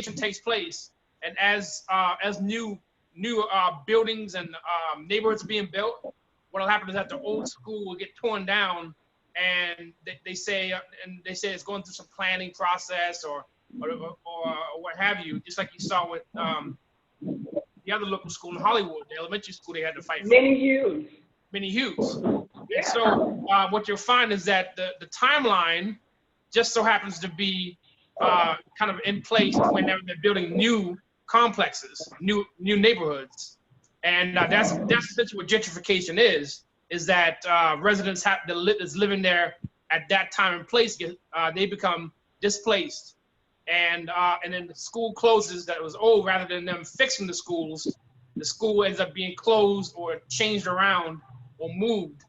takes place, and as new buildings and neighborhoods being built, what'll happen is that the old school will get torn down, and they say it's going through some planning process or what have you, just like you saw with the other local school in Hollywood, the elementary school they had to fight for. Minnie Hughes. Minnie Hughes. And so what you'll find is that the timeline just so happens to be kind of in place whenever they're building new complexes, new neighborhoods. And that's essentially what gentrification is that residents that's living there at that time and place, they become displaced. And then the school closes that was old, rather than them fixing the schools, the school ends up being closed or changed around or moved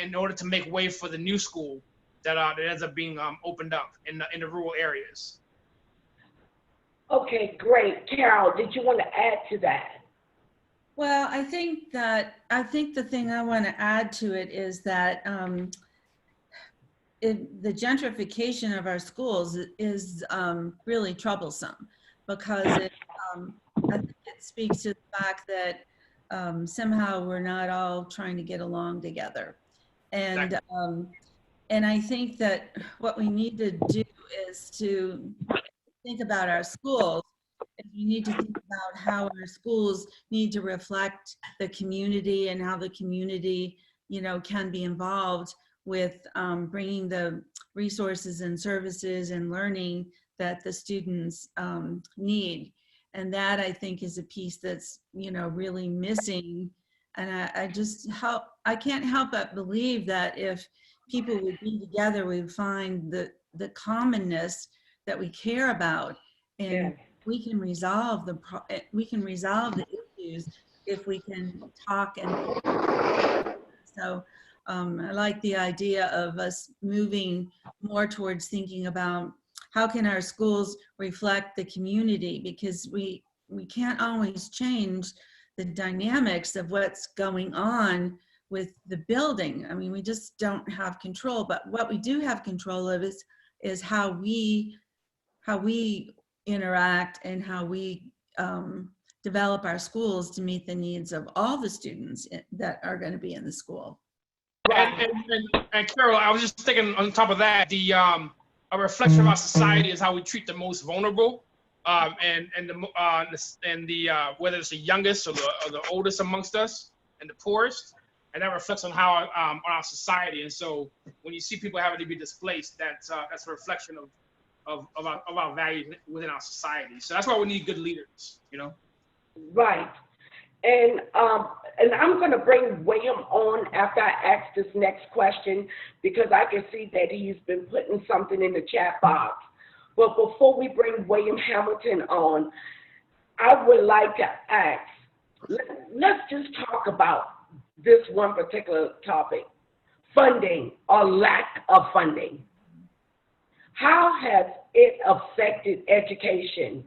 in order to make way for the new school that ends up being opened up in the rural areas. Okay, great. Carol, did you want to add to that? Well, I think the thing I want to add to it is that the gentrification of our schools is really troublesome, because I think it speaks to the fact that somehow we're not all trying to get along together. And I think that what we need to do is to think about our schools. We need to think about how our schools need to reflect the community and how the community, can be involved with bringing the resources and services and learning that the students need. And that, I think, is a piece that's, really missing. And I can't help but believe that if people would be together, we'd find the commonness that we care about, and we can resolve the issues if we can talk. And so I like the idea of us moving more towards thinking about how can our schools reflect the community, because we can't always change the dynamics of what's going on with the building. I mean, we just don't have control, but what we do have control of is how we interact and how we develop our schools to meet the needs of all the students that are going to be in the school. And Carol, I was just thinking on top of that, a reflection of our society is how we treat the most vulnerable, and whether it's the youngest or the oldest amongst us and the poorest, and that reflects on how on our society. And so when you see people having to be displaced, that's a reflection of our values within our society. So that's why we need good leaders, Right. And I'm going to bring William on after I ask this next question, because I can see that he's been putting something in the chat box. But before we bring William Hamilton on, I would like to ask, let's just talk about this one particular topic, funding or lack of funding. How has it affected education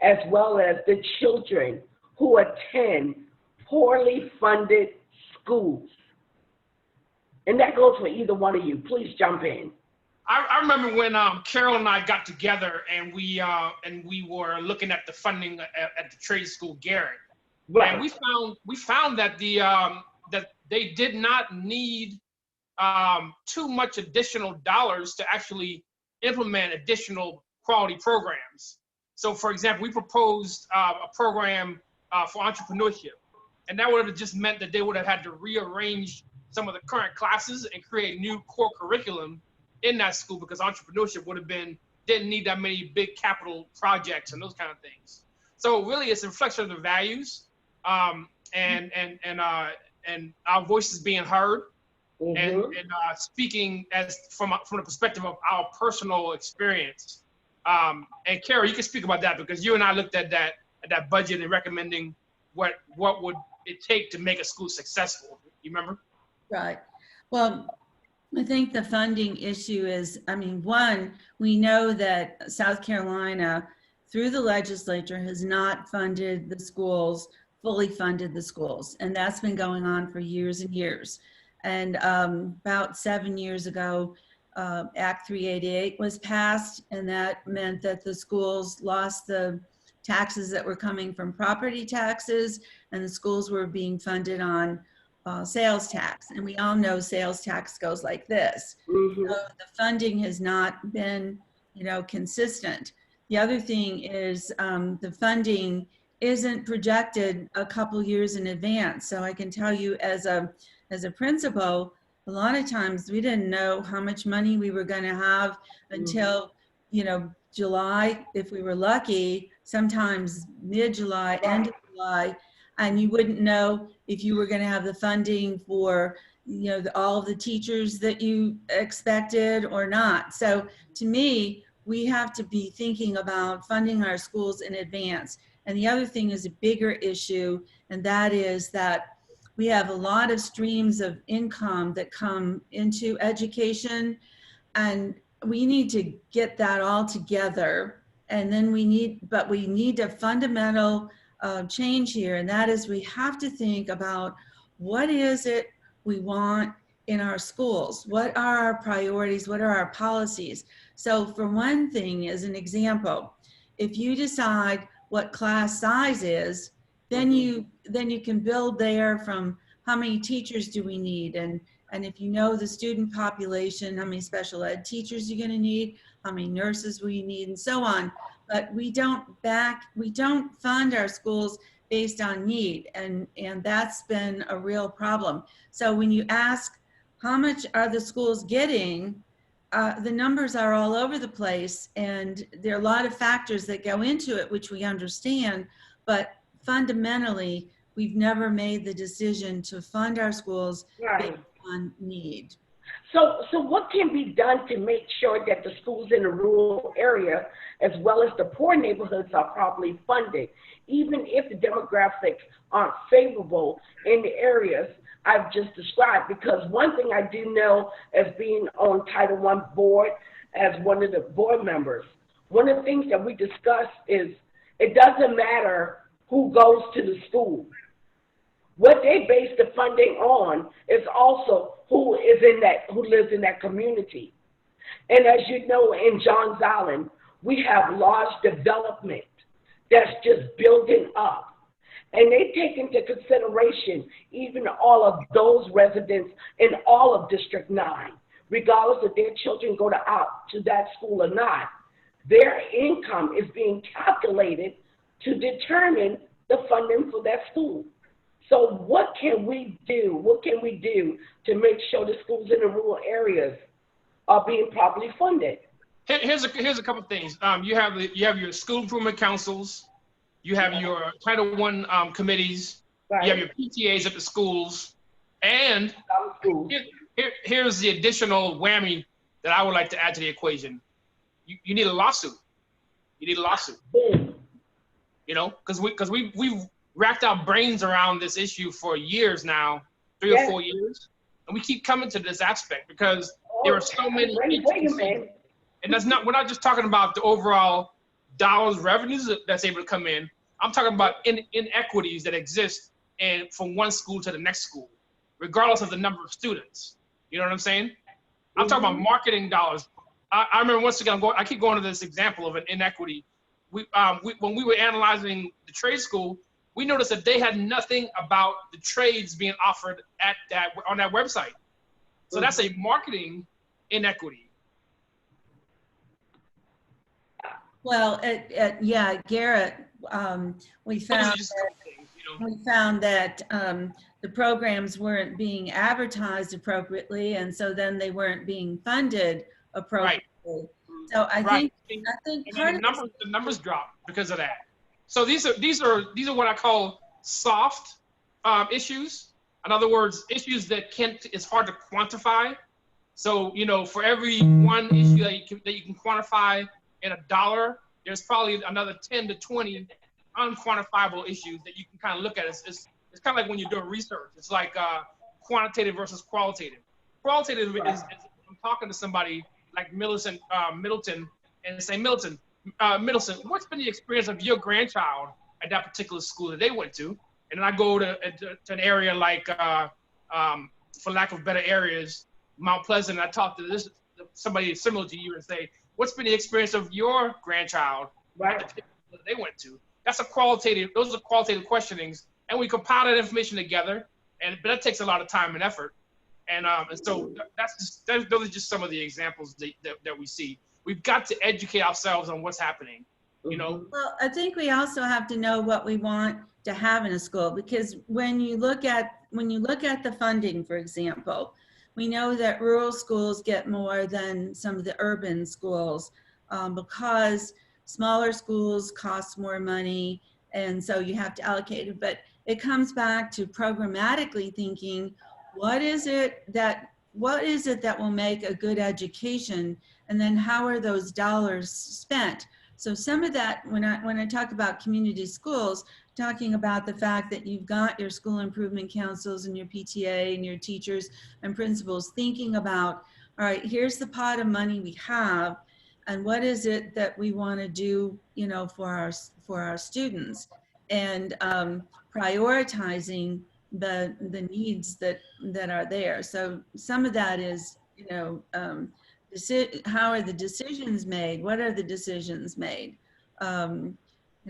as well as the children who attend poorly funded schools? And that goes for either one of you. Please jump in. I remember when Carol and I got together and we were looking at the funding at the trade school Garrett. Right. And we found that that they did not need too much additional dollars to actually implement additional quality programs. So, for example, we proposed a program for entrepreneurship, and that would have just meant that they would have had to rearrange some of the current classes and create new core curriculum in that school, because entrepreneurship didn't need that many big capital projects and those kind of things. So really, it's a reflection of the values, and our voices being heard, and speaking as from the perspective of our personal experience. And Carol, you can speak about that, because you and I looked at that budget and recommending what would it take to make a school successful. You remember? Right. Well, I think the funding issue is, one, we know that South Carolina, through the legislature, has not fully funded the schools. And that's been going on for years and years. And about 7 years ago, Act 388 was passed, and that meant that the schools lost the taxes that were coming from property taxes, and the schools were being funded on sales tax. And we all know sales tax goes like this. Mhm. So the funding has not been, consistent. The other thing is the funding isn't projected a couple years in advance. So I can tell you as a principal, a lot of times we didn't know how much money we were going to have until, July, if we were lucky, sometimes mid-July, end of July, and you wouldn't know if you were going to have the funding for, all of the teachers that you expected or not. So to me, we have to be thinking about funding our schools in advance. And the other thing is a bigger issue, and that is that we have a lot of streams of income that come into education, and we need to get that all together. And then we need a fundamental change here, and that is we have to think about what is it we want in our schools? What are our priorities? What are our policies? So for one thing, as an example, if you decide what class size is, then you can build there from how many teachers do we need, and if you know the student population, how many special ed teachers you're going to need, how many nurses we need, and so on. But we don't fund our schools based on need, and that's been a real problem. So when you ask how much are the schools getting, the numbers are all over the place, and there are a lot of factors that go into it, which we understand, but fundamentally, we've never made the decision to fund our schools based on need. So what can be done to make sure that the schools in the rural area, as well as the poor neighborhoods, are properly funded, even if the demographics aren't favorable in the areas I've just described? Because one thing I do know, as being on Title I board, as one of the board members, one of the things that we discuss is it doesn't matter who goes to the school. What they base the funding on is also who lives in that community. And as you know, in Johns Island, we have large development that's just building up. And they take into consideration even all of those residents in all of District 9, regardless if their children go out to that school or not. Their income is being calculated to determine the funding for that school. So what can we do? What can we do to make sure the schools in the rural areas are being properly funded? Here's a couple of things. You have your school improvement councils, you have your Title I committees, Right. you have your PTAs at the schools, and here's the additional whammy that I would like to add to the equation. You need a lawsuit. You need a lawsuit. Boom. Because we've racked our brains around this issue for years now, 3 or 4 years, and we keep coming to this aspect because there are so many issues. And we're not just talking about the overall dollars revenues that's able to come in. I'm talking about inequities that exist from one school to the next school, regardless of the number of students. You know what I'm saying? I'm talking about marketing dollars. I remember once again, I keep going to this example of an inequity. When we were analyzing the trade school, we noticed that they had nothing about the trades being offered on that website. So that's a marketing inequity. Well, Garrett, we found that the programs weren't being advertised appropriately, and so then they weren't being funded appropriately. Right. So I think part of the numbers drop because of that. So these are what I call soft issues. In other words, issues that it's hard to quantify. So for every one issue that you can quantify in $1, there's probably another 10 to 20 unquantifiable issues that you can kind of look at. It's kind of like when you're doing research. It's like quantitative versus qualitative. Qualitative is I'm talking to somebody like Middleton, and say, Middleton, what's been the experience of your grandchild at that particular school that they went to? And then I go to an area like, for lack of better areas, Mount Pleasant, and I talk to the somebody similar to you and say, what's been the experience of your grandchild Right. at the that they went to? Those are qualitative questionings, and we compile that information together, but that takes a lot of time and effort. And so those are just some of the examples that we see. We've got to educate ourselves on what's happening, you know? Well, I think we also have to know what we want to have in a school, because when you look at the funding, for example, we know that rural schools get more than some of the urban schools because smaller schools cost more money, and so you have to allocate it. But it comes back to programmatically thinking, what is it that will make a good education, and then how are those dollars spent? So some of that, when I talk about community schools, talking about the fact that you've got your school improvement councils and your PTA and your teachers and principals thinking about, all right, here's the pot of money we have, and what is it that we want to do, you know, for our students, and prioritizing the needs that are there. So some of that is, you know, how are the decisions made? What are the decisions made? You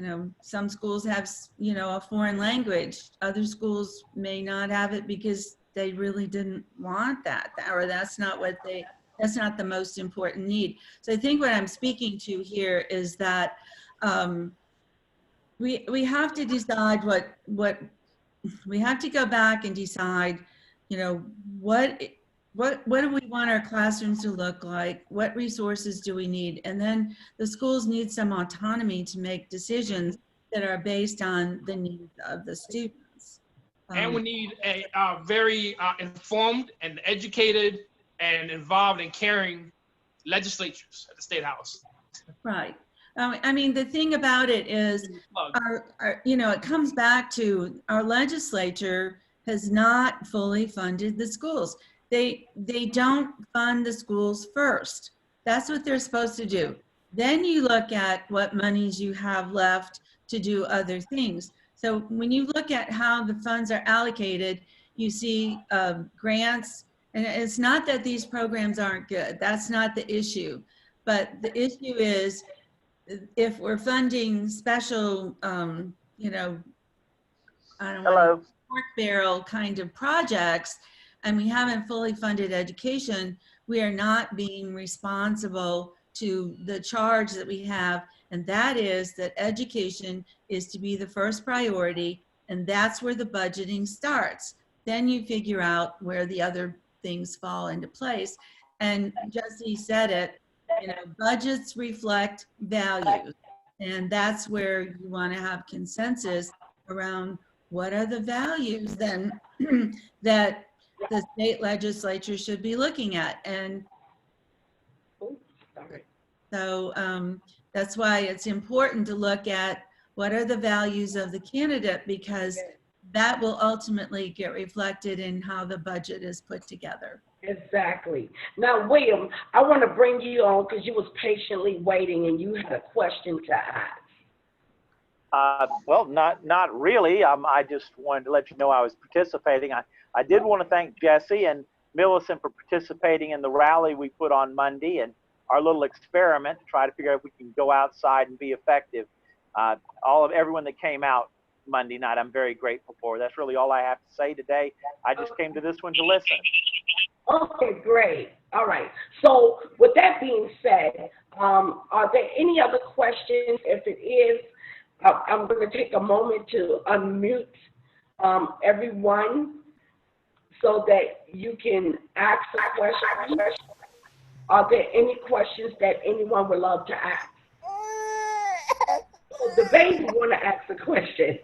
know, some schools have, you know, a foreign language. Other schools may not have it because they really didn't want that, or that's not the most important need. So I think what I'm speaking to here is that we have to decide what we have to go back and decide, you know, what do we want our classrooms to look like? What resources do we need? And then the schools need some autonomy to make decisions that are based on the needs of the students. And we need a very informed and educated and involved and caring legislatures at the State House. Right. I mean, the thing about it is, you know, it comes back to our legislature has not fully funded the schools. They don't fund the schools first. That's what they're supposed to do. Then you look at what monies you have left to do other things. So when you look at how the funds are allocated, you see grants, and it's not that these programs aren't good. That's not the issue. But the issue is, if we're funding special, you know, I don't know, pork barrel kind of projects, and we haven't fully funded education, we are not being responsible to the charge that we have, and that is that education is to be the first priority, and that's where the budgeting starts. Then you figure out where the other things fall into place. And Jesse said it, you know, budgets reflect values, and that's where you want to have consensus around what are the values then that the state legislature should be looking at. And so that's why it's important to look at what are the values of the candidate, because that will ultimately get reflected in how the budget is put together. Exactly. Now, William, I want to bring you on because you was patiently waiting and you had a question to ask. Well, not really. I just wanted to let you know I was participating. I did want to thank Jesse and Millicent for participating in the rally we put on Monday and our little experiment to try to figure out if we can go outside and be effective. Everyone that came out Monday night, I'm very grateful for. That's really all I have to say today. I just came to this one to listen. Okay, great. All right. So with that being said, are there any other questions? If it is, I'm going to take a moment to unmute everyone so that you can ask a question. Are there any questions that anyone would love to ask? The baby want to ask a question.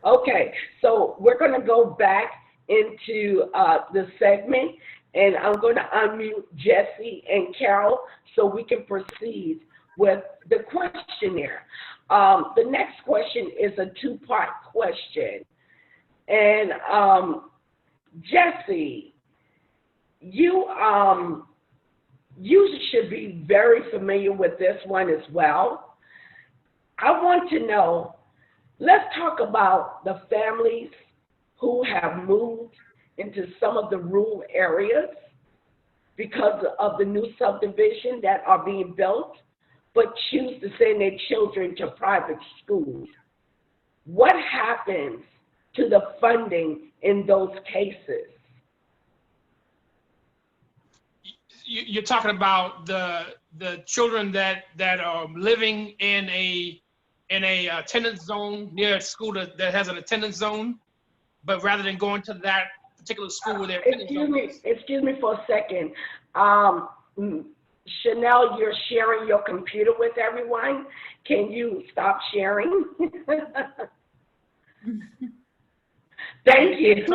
Okay, so we're going to go back into the segment, and I'm going to unmute Jesse and Carol so we can proceed with the questionnaire. The next question is a two-part question. And Jesse, you should be very familiar with this one as well. I want to know, let's talk about the families who have moved into some of the rural areas, because of the new subdivision that are being built, but choose to send their children to private schools. What happens to the funding in those cases? You're talking about the children that are living in a attendance zone near a school that has an attendance zone, but rather than going to that particular school where their attendance zone is. Excuse me for a second. Chanel, you're sharing your computer with everyone. Can you stop sharing? Thank you.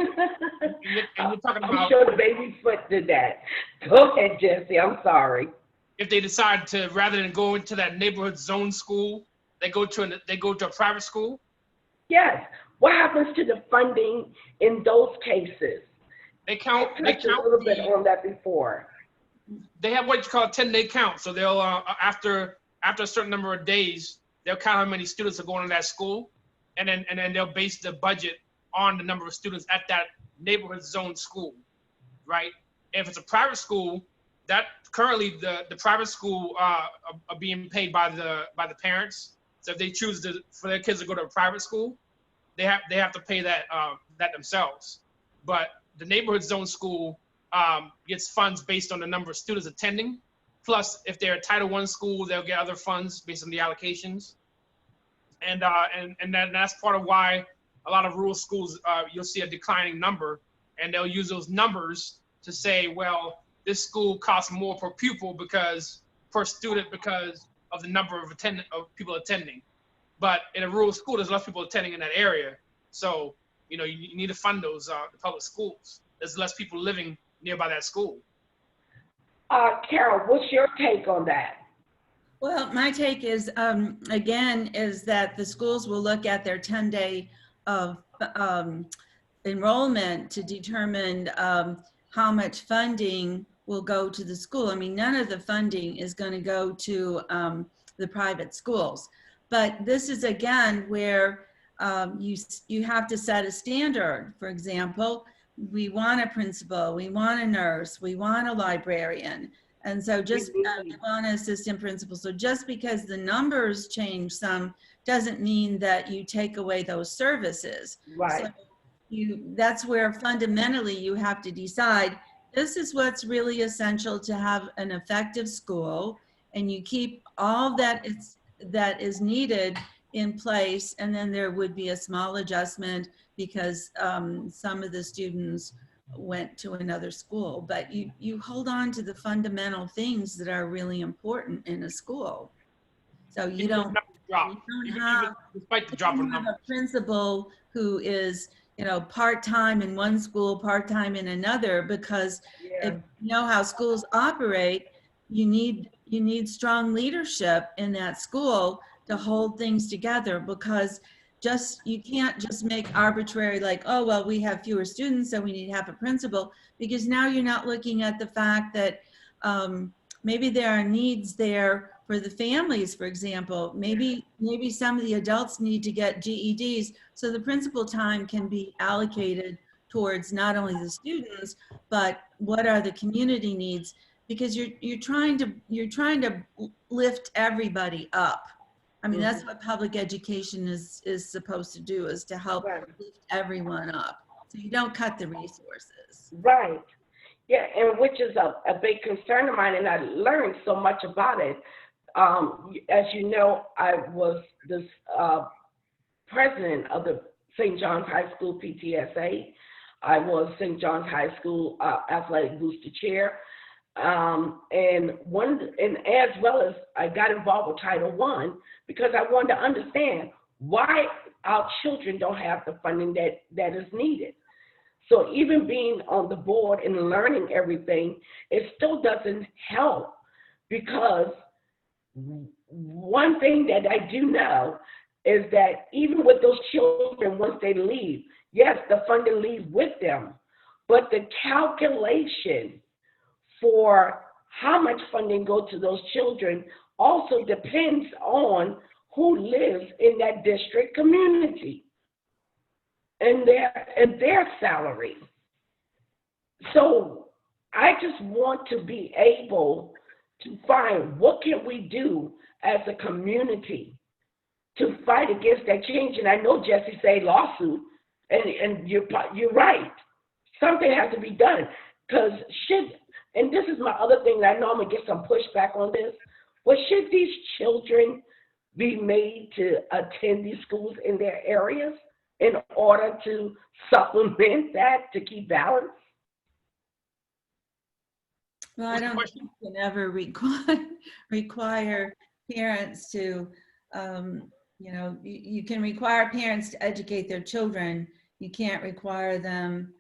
And you're talking about, I'm sure the baby foot did that. Go ahead, Jesse. I'm sorry. if they decide to, rather than go into that neighborhood zone school, they go to a private school. Yes. What happens to the funding in those cases? They count. I touched a little bit on that before. They have what you call a 10-day count. So they'll after a certain number of days, they'll count how many students are going to that school, and then they'll base the budget on the number of students at that neighborhood zone school, right? If it's a private school, that currently the private school are being paid by the parents. So if they choose for their kids to go to a private school, they have to pay that themselves. But the neighborhood zone school gets funds based on the number of students attending. Plus, if they're a Title I school, they'll get other funds based on the allocations. And that's part of why a lot of rural schools, you'll see a declining number, and they'll use those numbers to say, well, this school costs more per pupil per student because of the number of people attending. But in a rural school, there's less people attending in that area. So, you need to fund those the public schools. There's less people living nearby that school. Carol, what's your take on that? Well, my take is, again, is that the schools will look at their 10-day of enrollment to determine how much funding will go to the school. I mean, none of the funding is going to go to the private schools. But this is, again, where you have to set a standard. For example, we want a principal, we want a nurse, we want a librarian. And so we want an assistant principal. So just because the numbers change some doesn't mean that you take away those services. Right. So that's where fundamentally you have to decide, this is what's really essential to have an effective school, and you keep all that is needed in place, and then there would be a small adjustment because some of the students went to another school. But you hold on to the fundamental things that are really important in a school. So you don't have a principal who is part-time in one school, part-time in another, because if you know how schools operate, you need strong leadership in that school to hold things together, because you can't just make arbitrary, like, oh, well, we have fewer students, so we need to have a principal, because now you're not looking at the fact that maybe there are needs there for the families, for example. Maybe some of the adults need to get GEDs, so the principal time can be allocated towards not only the students, but what are the community needs, because you're trying to lift everybody up. I mean, that's what public education is supposed to do, is to help lift everyone up. So you don't cut the resources. Right. Yeah, and which is a big concern of mine, and I learned so much about it. As you know, I was the president of the St. John's High School PTSA. I was St. John's High School athletic booster chair. And as well as I got involved with Title I because I wanted to understand why our children don't have the funding that is needed. So even being on the board and learning everything, it still doesn't help, because one thing that I do know is that even with those children, once they leave, yes, the funding leaves with them, but the calculation for how much funding goes to those children also depends on who lives in that district community and their salary. So I just want to be able to find what can we do as a community to fight against that change. And I know Jesse say lawsuit, and you're right. Something has to be done because and this is my other thing, and I know I'm gonna get some pushback on this, but should these children be made to attend these schools in their areas in order to supplement that, to keep balance? Well, I don't think you can ever require parents to, you can require parents to educate their children. You can't require them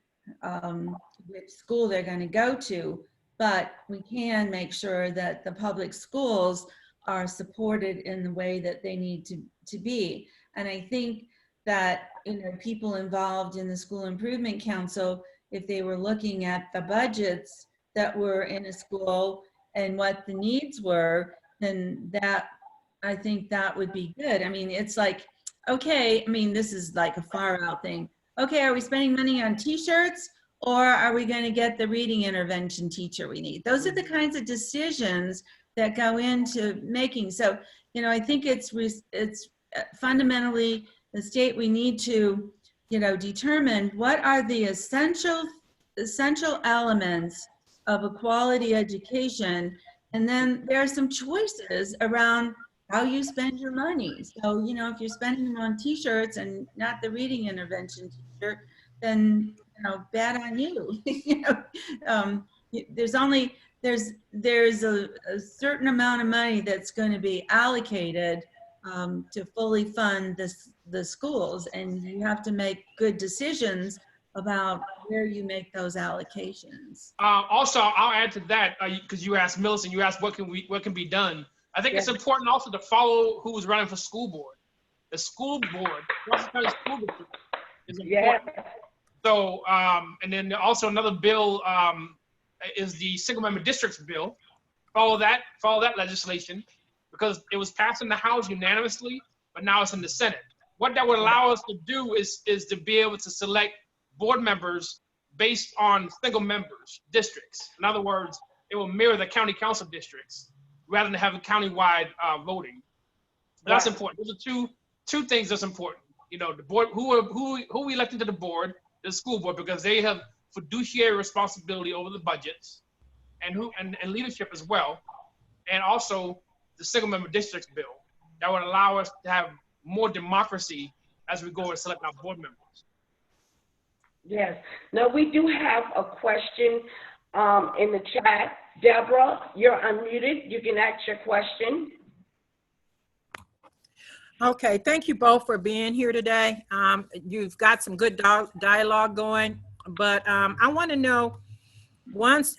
which school they're going to go to, but we can make sure that the public schools are supported in the way that they need to be. And I think that, people involved in the School Improvement Council, if they were looking at the budgets that were in a school and what the needs were, then I think that would be good. I mean, it's like, okay, this is like a far out thing. Okay, are we spending money on t-shirts, or are we going to get the reading intervention teacher we need? Those are the kinds of decisions that go into making. So, I think it's fundamentally the state, we need to, determine what are the essential elements of a quality education. And then there are some choices around how you spend your money. So, if you're spending them on t-shirts and not the reading intervention teacher, then, bad on you. There's a certain amount of money that's going to be allocated to fully fund the schools, and you have to make good decisions about where you make those allocations. Also, I'll add to that, because you asked Millicent, you asked what can be done. I think it's important also to follow who's running for school board. The school board, Charleston County School District, is important. So, and then also another bill is the single member districts bill. Follow that legislation, because it was passed in the House unanimously, but now it's in the Senate. What that would allow us to do is to be able to select board members based on single members districts. In other words, it will mirror the county council districts rather than having countywide voting. That's important. Those are two things that's important. The board, who we elected to the board, the school board, because they have fiduciary responsibility over the budgets and leadership as well, and also the single member districts bill that would allow us to have more democracy as we go and select our board members. Yes. Now we do have a question in the chat. Deborah, you're unmuted. You can ask your question. Okay, thank you both for being here today. You've got some good dialogue going, but I want to know, once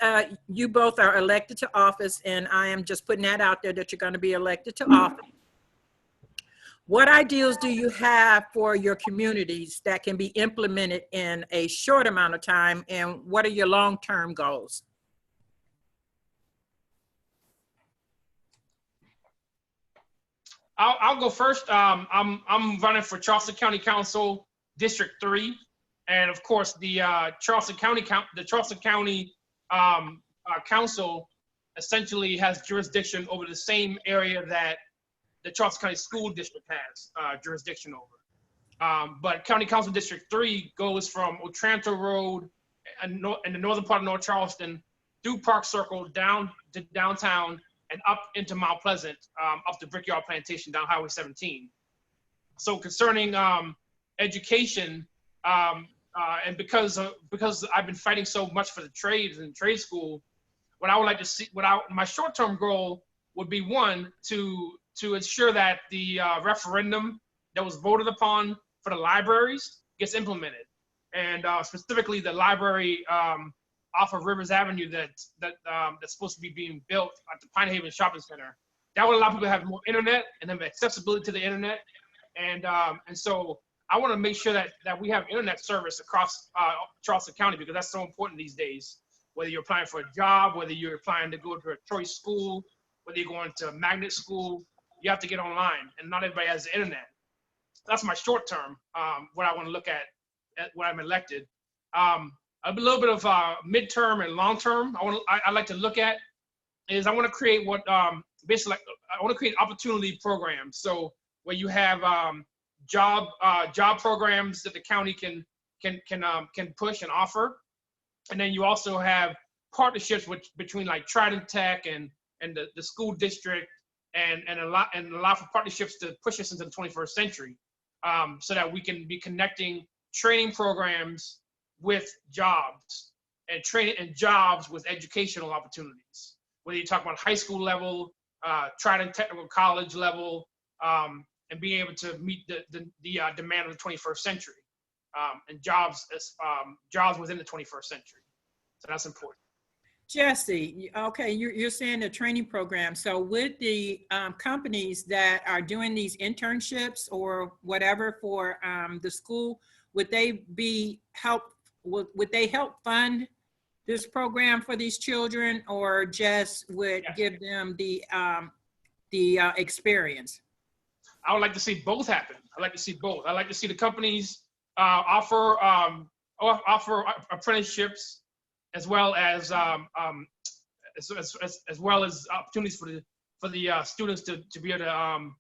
you both are elected to office, and I am just putting that out there that you're going to be elected to office, what ideals do you have for your communities that can be implemented in a short amount of time, and what are your long-term goals? I'll go first. I'm running for Charleston County Council District 3, and of course the Charleston County Council essentially has jurisdiction over the same area that the Charleston County School District has jurisdiction over. But County Council District 3 goes from Otranto Road in the northern part of North Charleston through Park Circle down to downtown and up into Mount Pleasant, up to Brickyard Plantation down Highway 17. So concerning education, and because I've been fighting so much for the trades and trade school, what I would like to see, my short-term goal would be, one, to ensure that the referendum that was voted upon for the libraries gets implemented, and specifically the library off of Rivers Avenue that's supposed to be being built at the Pine Haven Shopping Center. That would allow people to have more internet and have accessibility to the internet, and so I want to make sure that we have internet service across Charleston County, because that's so important these days. Whether you're applying for a job, whether you're applying to go to a choice school, whether you're going to a magnet school, you have to get online, and not everybody has the internet. That's my short term, what I want to look at when I'm elected. a little bit of midterm and long term. I like to look at is I want to create what basically like, I want to create opportunity programs. So where you have job programs that the county can push and offer, and then you also have partnerships between like Trident Tech and the school district and allow for partnerships to push us into the 21st century, so that we can be connecting training programs with jobs and training and jobs with educational opportunities. Whether you talk about high school level, Trident Technical College level, and being able to meet the demand of the 21st century, and jobs within the 21st century. So that's important. Jesse, okay, you're saying the training program. So with the companies that are doing these internships or whatever for the school, would they help fund this program for these children, or just would give them the experience? I would like to see both happen. I like to see both. I like to see the companies offer apprenticeships, as well as opportunities for the students to be able to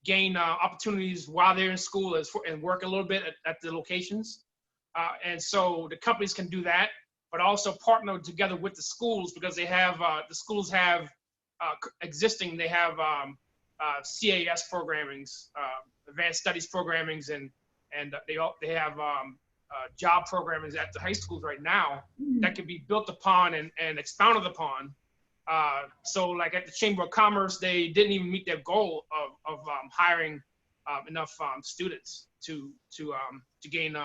gain opportunities while they're in school and work a little bit at the locations. And so the companies can do that, but also partner together with the schools, because they have the schools have existing. They have CAS programmings, advanced studies programmings, and they have job programmings at the high schools right now that can be built upon and expounded upon. So like at the Chamber of Commerce, they didn't even meet their goal of hiring enough students to gain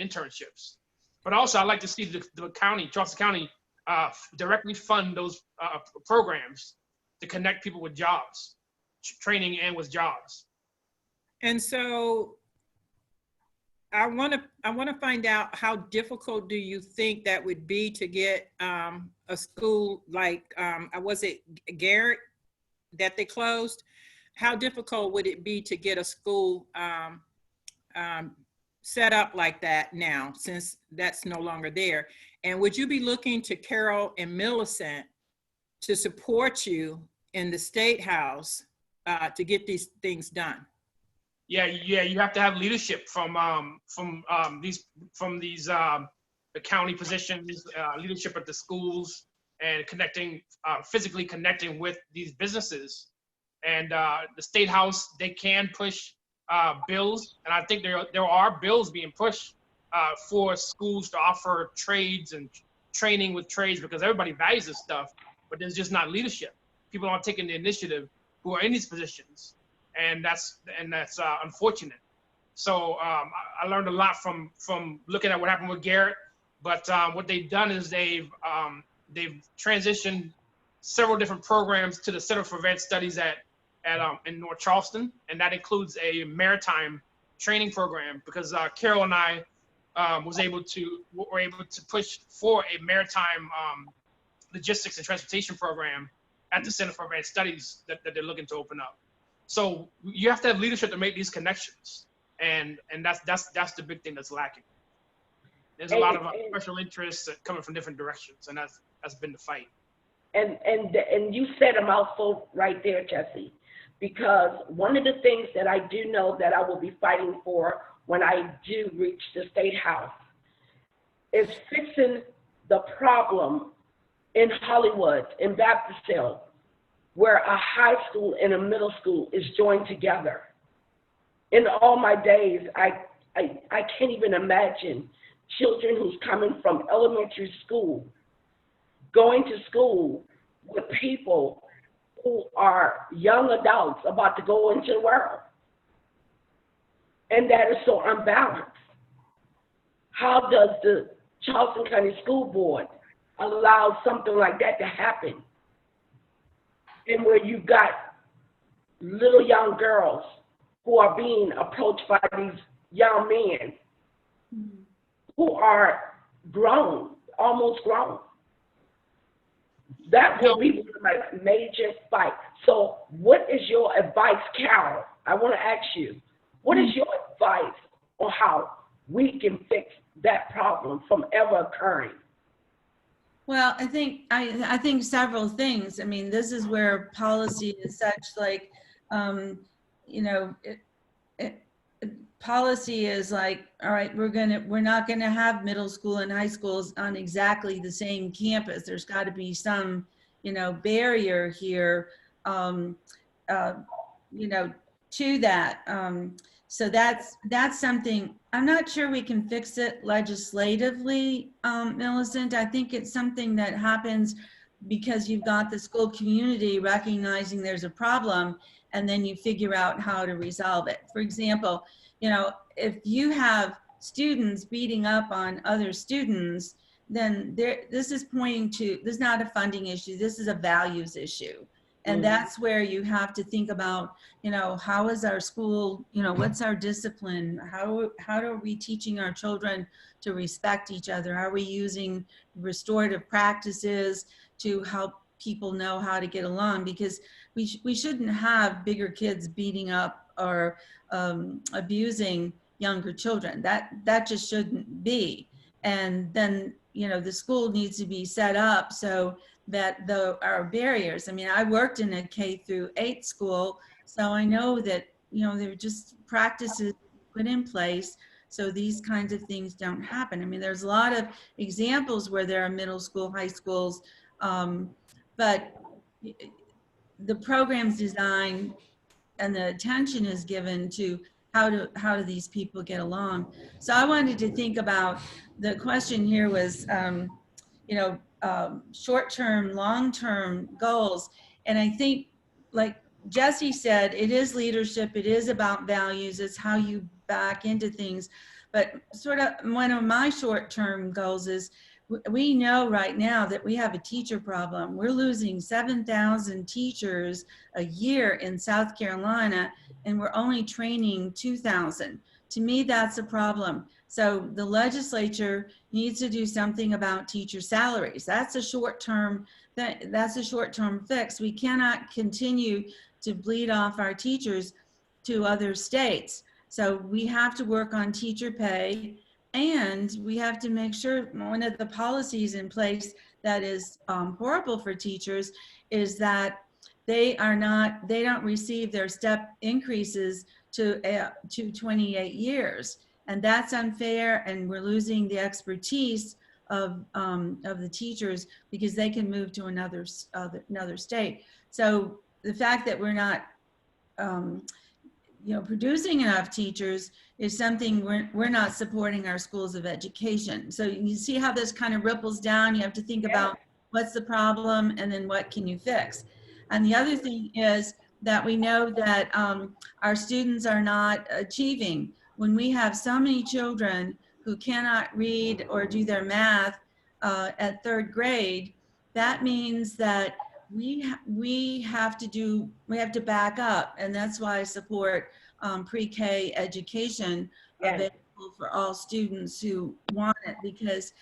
internships. But also I'd like to see the county, Charleston County, directly fund those programs to connect people with jobs, training and with jobs. And so I want to find out, how difficult do you think that would be to get a school like, was it Garrett that they closed? How difficult would it be to get a school set up like that now, since that's no longer there? And would you be looking to Carol and Millicent to support you in the State House to get these things done? Yeah, you have to have leadership from these the county positions, leadership at the schools, and physically connecting with these businesses. And the State House, they can push bills, and I think there are bills being pushed for schools to offer trades and training with trades, because everybody values this stuff, but there's just not leadership. People aren't taking the initiative who are in these positions. And that's unfortunate. So I learned a lot from looking at what happened with Garrett. But what they've done is they've transitioned several different programs to the Center for Advanced Studies in North Charleston, and that includes a maritime training program, because Carol and I were able to push for a maritime logistics and transportation program at the Center for Advanced Studies that they're looking to open up. So you have to have leadership to make these connections, and that's the big thing that's lacking. There's a lot of special interests coming from different directions, and that's been the fight. And you said a mouthful right there, Jesse, because one of the things that I do know that I will be fighting for when I do reach the State House is fixing the problem in Hollywood, in Baptist Hill, where a high school and a middle school is joined together. In all my days, I can't even imagine children who's coming from elementary school going to school with people who are young adults about to go into the world. And that is so unbalanced. How does the Charleston County School Board allow something like that to happen? And where you've got little young girls who are being approached by these young men who are grown, almost grown. That will be my major fight. So what is your advice, Carol? I want to ask you, what is your advice on how we can fix that problem from ever occurring? Well, I think several things. I mean, this is where policy is such like, you know, policy is like, all right, we're not gonna have middle school and high schools on exactly the same campus. There's got to be some, you know, barrier here, you know, to that. So that's something. I'm not sure we can fix it legislatively, Millicent. I think it's something that happens because you've got the school community recognizing there's a problem, and then you figure out how to resolve it. For example, you know, if you have students beating up on other students, then this is pointing to, this is not a funding issue, this is a values issue. And that's where you have to think about, you know, how is our school, you know, what's our discipline? How are we teaching our children to respect each other? Are we using restorative practices to help people know how to get along? Because we shouldn't have bigger kids beating up or abusing younger children. That just shouldn't be. And then, you know, the school needs to be set up so that there are barriers. I mean, I worked in a K-8 school, so I know that, you know, there are just practices put in place so these kinds of things don't happen. I mean, there's a lot of examples where there are middle school, high schools, but the program's design and the attention is given to how do these people get along. So I wanted to think about, the question here was, you know, short-term, long-term goals. And I think, like Jesse said, it is leadership, it is about values, it's how you back into things. But sort of one of my short-term goals is, we know right now that we have a teacher problem. We're losing 7,000 teachers a year in South Carolina, and we're only training 2,000. To me, that's a problem. So the legislature needs to do something about teacher salaries. That's a short-term fix. We cannot continue to bleed off our teachers to other states. So we have to work on teacher pay, and we have to make sure one of the policies in place that is horrible for teachers is that they don't receive their step increases to 28 years. And that's unfair, and we're losing the expertise of the teachers because they can move to another state. So the fact that we're not you know, producing enough teachers is something we're not supporting our schools of education. So you see how this kind of ripples down. You have to think about what's the problem and then what can you fix. And the other thing is that we know that our students are not achieving. When we have so many children who cannot read or do their math at 3rd grade, that means that we have to back up, and that's why I support pre-K education available for all students who want it, because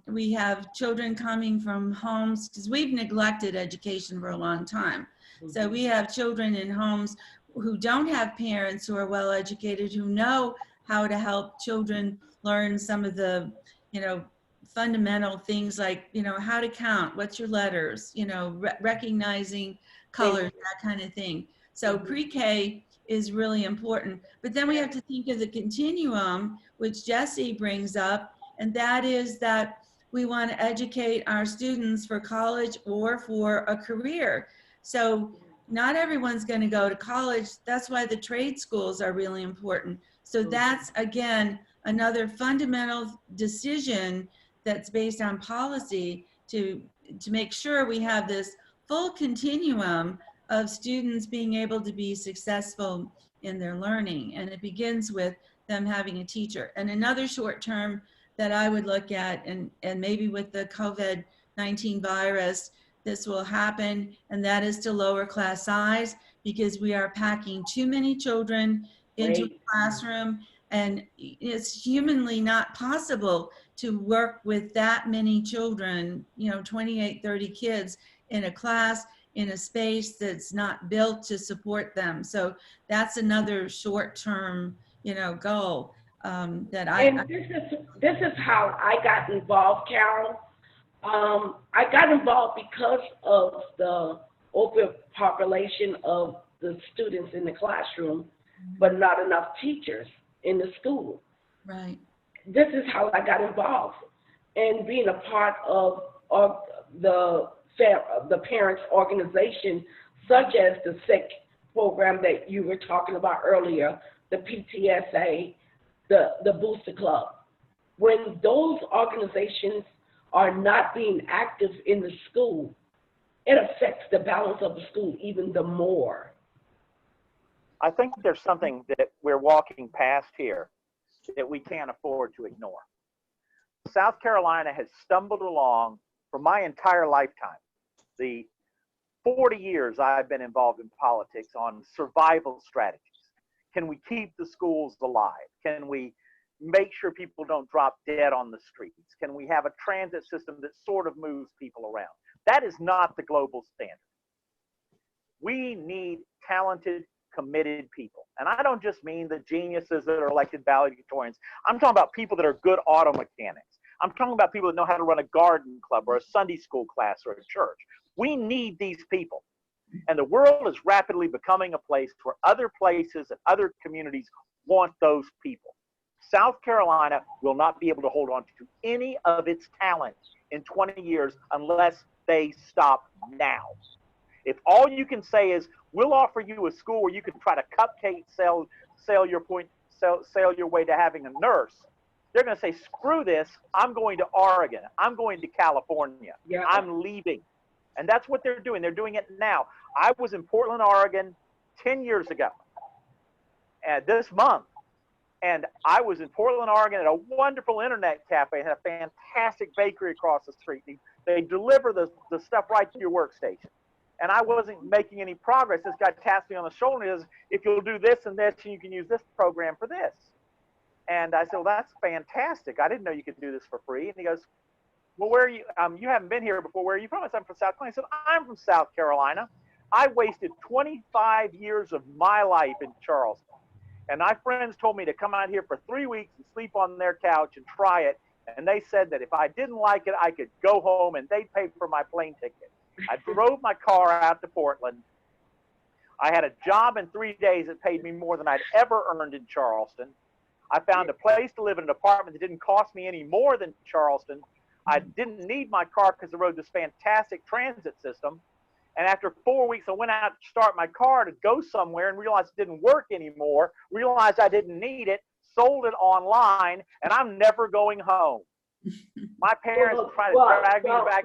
we have children coming from homes, because we've neglected education for a long time. So we have children in homes who don't have parents who are well educated, who know how to help children learn some of the, you know, fundamental things like, you know, how to count, what's your letters, you know, recognizing colors, that kind of thing. So pre-K is really important. But then we have to think of the continuum, which Jesse brings up, and that is that we want to educate our students for college or for a career. So not everyone's going to go to college. That's why the trade schools are really important. So that's, again, another fundamental decision that's based on policy to make sure we have this full continuum of students being able to be successful in their learning. And it begins with them having a teacher. And another short term that I would look at, and maybe with the COVID-19 virus, this will happen, and that is to lower class size, because we are packing too many children into a classroom, and it's humanly not possible to work with that many children, you know, 28, 30 kids in a class, in a space that's not built to support them. So that's another short-term, you know, goal. that And this is how I got involved, Carol. I got involved because of the overpopulation of the students in the classroom, but not enough teachers in the school. Right. This is how I got involved, and being a part of the parents' organization, such as the SICK program that you were talking about earlier, the PTSA, the Booster Club. When those organizations are not being active in the school, it affects the balance of the school even the more. I think there's something that we're walking past here that we can't afford to ignore. South Carolina has stumbled along for my entire lifetime, the 40 years I've been involved in politics, on survival strategies. Can we keep the schools alive? Can we make sure people don't drop dead on the streets? Can we have a transit system that sort of moves people around? That is not the global standard. We need talented, committed people. And I don't just mean the geniuses that are elected valedictorians. I'm talking about people that are good auto mechanics. I'm talking about people that know how to run a garden club or a Sunday school class or a church. We need these people. And the world is rapidly becoming a place where other places and other communities want those people. South Carolina will not be able to hold on to any of its talent in 20 years unless they stop now. If all you can say is, we'll offer you a school where you can try to cupcake sell your way to having a nurse, they're going to say, screw this, I'm going to Oregon, I'm going to California, yeah. I'm leaving. And that's what they're doing. They're doing it now. I was in Portland, Oregon 10 years ago, and this month, and I was in Portland, Oregon at a wonderful internet cafe and had a fantastic bakery across the street. They deliver the stuff right to your workstation. And I wasn't making any progress. This guy tapped me on the shoulder and says, if you'll do this and this, you can use this program for this. And I said, well, that's fantastic. I didn't know you could do this for free. And he goes, well, where are you? You haven't been here before. Where are you from? I said, I'm from South Carolina. I said, I'm from South Carolina. I wasted 25 years of my life in Charleston. And my friends told me to come out here for 3 weeks and sleep on their couch and try it. And they said that if I didn't like it, I could go home and they'd pay for my plane ticket. I drove my car out to Portland. I had a job in 3 days that paid me more than I'd ever earned in Charleston. I found a place to live in an apartment that didn't cost me any more than Charleston. I didn't need my car because the road was fantastic transit system. And after 4 weeks, I went out to start my car to go somewhere and realized it didn't work anymore, realized I didn't need it, sold it online, and I'm never going home. My parents try to drag me back.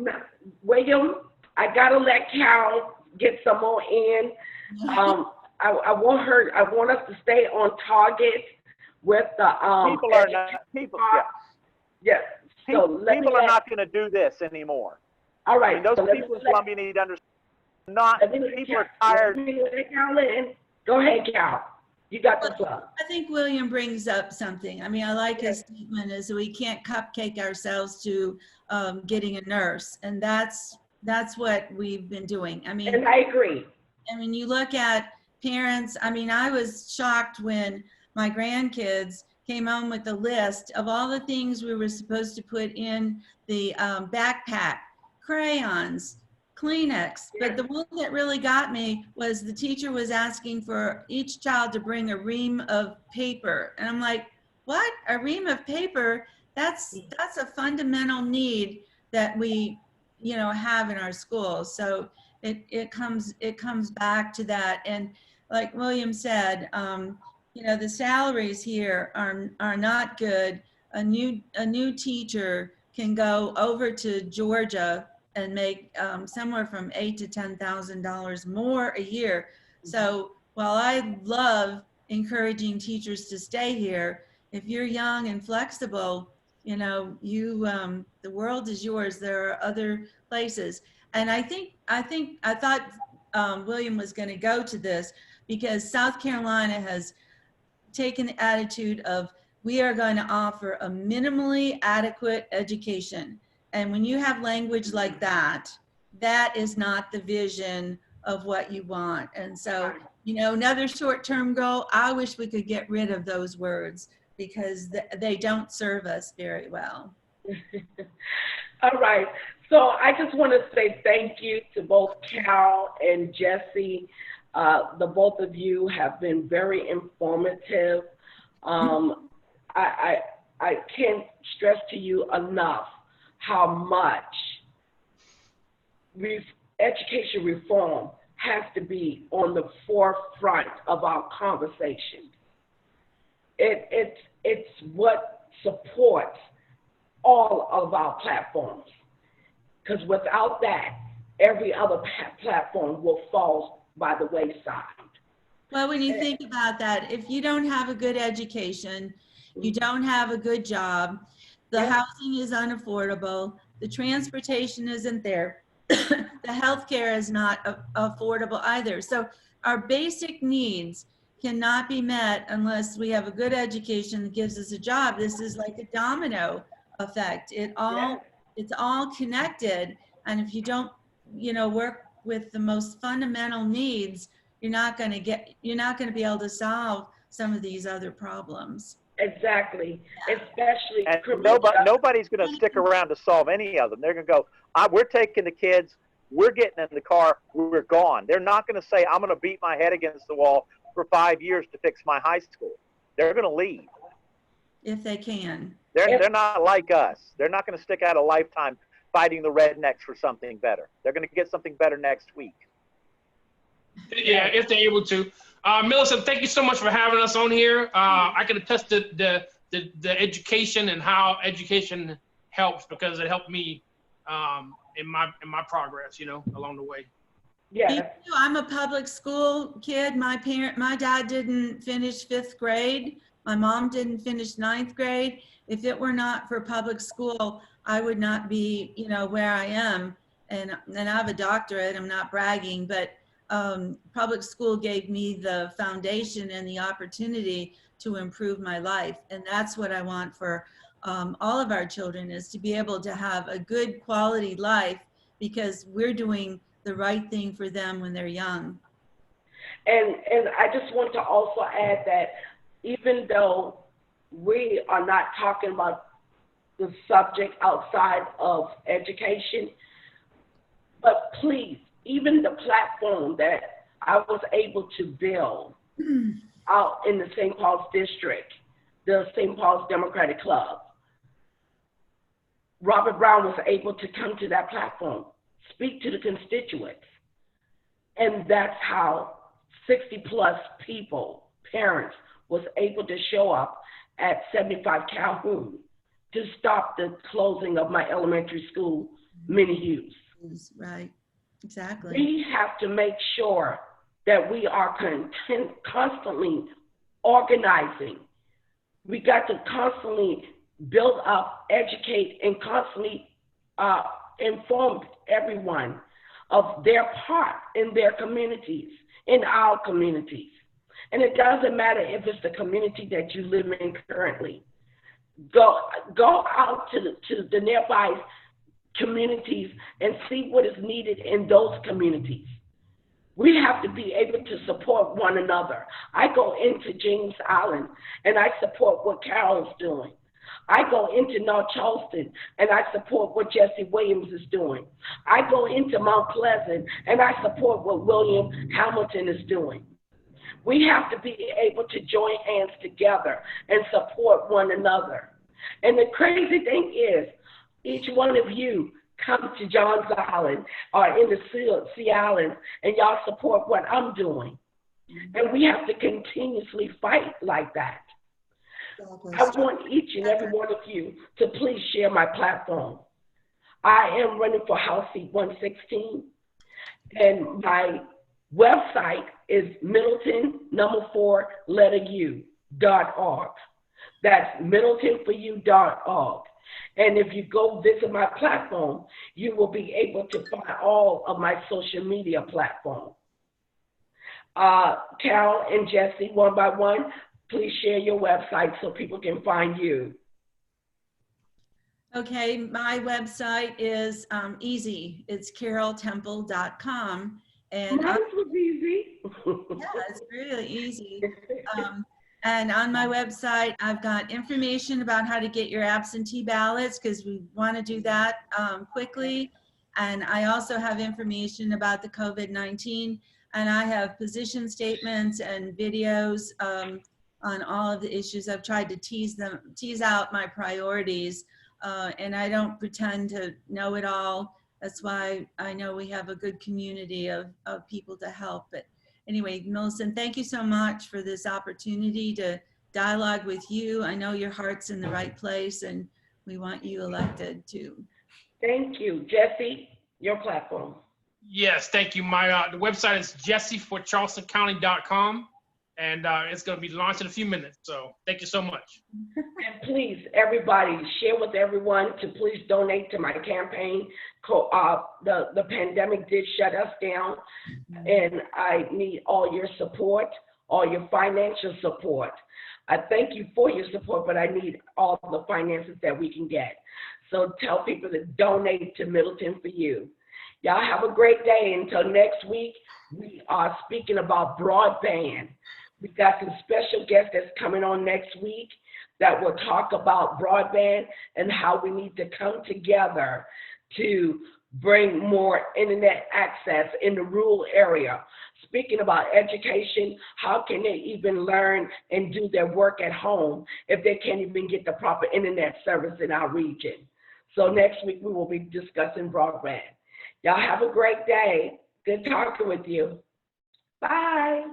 William, I got to let Carol get some more in. I want us to stay on target with the people are not people. Yeah. People are not going to do this anymore. All right. I mean, those people in Columbia need to understand. People are tired. Go ahead, Carol. You got the floor. I think William brings up something. I mean, I like his statement is we can't cupcake ourselves to getting a nurse, and that's what we've been doing. I mean, and I agree. I mean, you look at parents. I mean, I was shocked when my grandkids came home with a list of all the things we were supposed to put in the backpack: crayons, Kleenex. But the one that really got me was the teacher was asking for each child to bring a ream of paper. And I'm like, what? A ream of paper? That's a fundamental need that we, have in our schools. So it comes back to that. And like William said, the salaries here are not good. A new teacher can go over to Georgia and make somewhere from $8,000 to $10,000 more a year. So while I love encouraging teachers to stay here, if you're young and flexible, the world is yours. There are other places. And I thought William was going to go to this because South Carolina has taken the attitude of we are going to offer a minimally adequate education. And when you have language like that, that is not the vision of what you want. And so, another short-term goal, I wish we could get rid of those words. because they don't serve us very well. All right. So I just want to say thank you to both Carol and Jesse. The both of you have been very informative. I can't stress to you enough how much education reform has to be on the forefront of our conversation. It's what supports all of our platforms, because without that, every other platform will fall by the wayside. Well, when you think about that, if you don't have a good education, you don't have a good job, the housing is unaffordable, the transportation isn't there, the healthcare is not affordable either. So our basic needs cannot be met unless we have a good education that gives us a job. This is like a domino effect. It's all connected. And if you don't, work with the most fundamental needs, you're not going to be able to solve some of these other problems. Exactly. Especially. And nobody's going to stick around to solve any of them. They're going to go, we're taking the kids, we're getting in the car, we're gone. They're not going to say, I'm going to beat my head against the wall for 5 years to fix my high school. They're going to leave. If they can. They're not like us. They're not going to stick out a lifetime fighting the rednecks for something better. They're going to get something better next week. Yeah, if they're able to. Millicent, thank you so much for having us on here. I can attest to the education and how education helps, because it helped me in my progress, along the way. Yeah. I'm a public school kid. My dad didn't finish 5th grade. My mom didn't finish 9th grade. If it were not for public school, I would not be, where I am. And I have a doctorate. I'm not bragging, but public school gave me the foundation and the opportunity to improve my life. And that's what I want for all of our children, is to be able to have a good quality life, because we're doing the right thing for them when they're young. And I just want to also add that even though we are not talking about the subject outside of education, but please, even the platform that I was able to build out in the St. Paul's district, the St. Paul's Democratic Club, Robert Brown was able to come to that platform, speak to the constituents. And that's how 60 plus people, parents, was able to show up at 75 Calhoun to stop the closing of my elementary school, Minnie Hughes. Right, exactly. We have to make sure that we are constantly organizing. We got to constantly build up, educate, and constantly inform everyone of their part in their communities, in our communities. And it doesn't matter if it's the community that you live in currently. Go out to the nearby communities and see what is needed in those communities. We have to be able to support one another. I go into James Island and I support what Carol's doing. I go into North Charleston and I support what Jesse Williams is doing. I go into Mount Pleasant and I support what William Hamilton is doing. We have to be able to join hands together and support one another. And the crazy thing is, each one of you come to Johns Island or in the Sea Islands and y'all support what I'm doing. And we have to continuously fight like that. I want each and every one of you to please share my platform. I am running for House Seat 116, and my website is MiddletonU.org. That's MiddletonForYou.org. And if you go visit my platform, you will be able to find all of my social media platforms. Carol and Jesse, one by one, please share your website so people can find you. Okay, my website is easy. It's caroltemple.com. And mine was easy. yeah, it's really easy. And on my website, I've got information about how to get your absentee ballots because we want to do that quickly. And I also have information about the COVID-19, and I have position statements and videos on all of the issues. I've tried to tease out my priorities, and I don't pretend to know it all. That's why I know we have a good community of people to help. But anyway, Millicent, thank you so much for this opportunity to dialogue with you. I know your heart's in the right place, and we want you elected too. Thank you. Jesse, your platform. Yes, thank you. My the website is jesseforcharlestoncounty.com, and it's going to be launched in a few minutes. So thank you so much. And please, everybody, share with everyone to please donate to my campaign. The pandemic did shut us down, and I need all your support, all your financial support. I thank you for your support, but I need all the finances that we can get. So tell people to donate to Middleton for You. Y'all have a great day. Until next week, we are speaking about broadband. We've got some special guests that's coming on next week that will talk about broadband and how we need to come together to bring more internet access in the rural area. Speaking about education, how can they even learn and do their work at home if they can't even get the proper internet service in our region? So next week we will be discussing broadband. Y'all have a great day. Good talking with you. Bye.